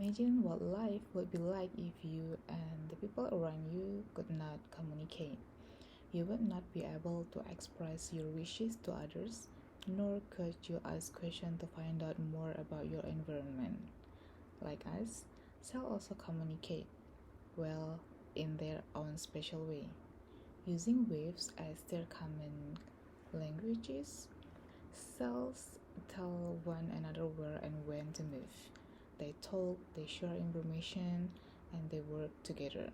Imagine what life would be like if you and the people around you could not communicate. You would not be able to express your wishes to others, nor could you ask questions to find out more about your environment. Like us, cells also communicate, well, in their own special way, using waves as their common languages. Cells tell one another where and when to move. They talk, they share information, and they work together.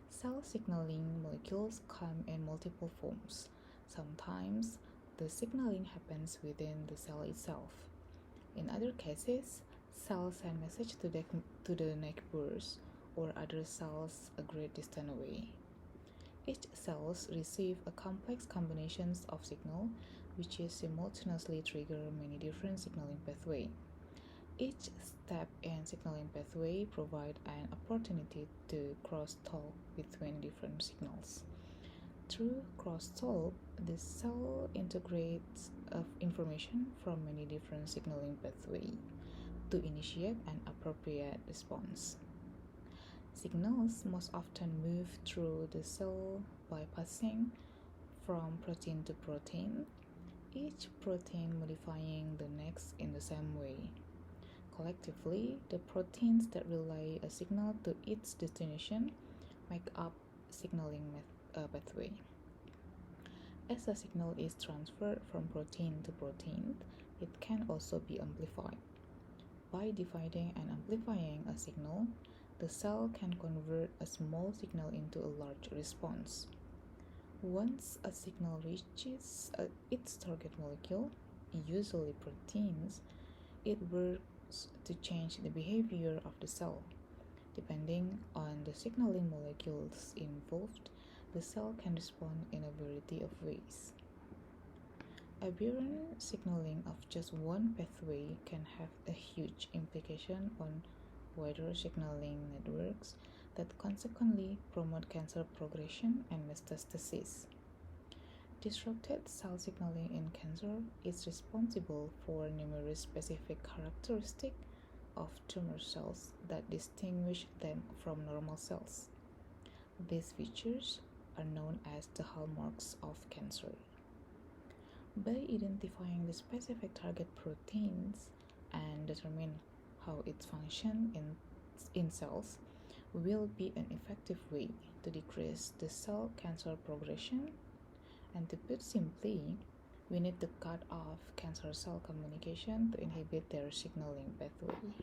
Cell signaling molecules come in multiple forms. Sometimes the signaling happens within the cell itself. In other cases, cells send message to the neighbors or other cells a great distance away. Each cells receive a complex combinations of signal which is simultaneously trigger many different signaling pathway. Each step in signaling pathway provide an opportunity to crosstalk between different signals. Through crosstalk, the cell integrates information from many different signaling pathway to initiate an appropriate response. Signals most often move through the cell by passing from protein to protein, each protein modifying the next in the same way. Collectively, the proteins that relay a signal to its destination make up signaling pathway. As a signal is transferred from protein to protein, it can also be amplified. By dividing and amplifying a signal, the cell can convert a small signal into a large response. Once a signal reaches its target molecule, usually proteins, it works to change the behavior of the cell. Depending on the signaling molecules involved, the cell can respond in a variety of ways. Aberrant signaling of just one pathway can have a huge implication on wider signaling networks that consequently promote cancer progression and metastasis. Disrupted cell signaling in cancer is responsible for numerous specific characteristics of tumor cells that distinguish them from normal cells. These features are known as the hallmarks of cancer. By identifying the specific target proteins and determine how it functions in cells will be an effective way to decrease the cell cancer progression. And to put simply, we need to cut off cancer cell communication to inhibit their signaling pathway.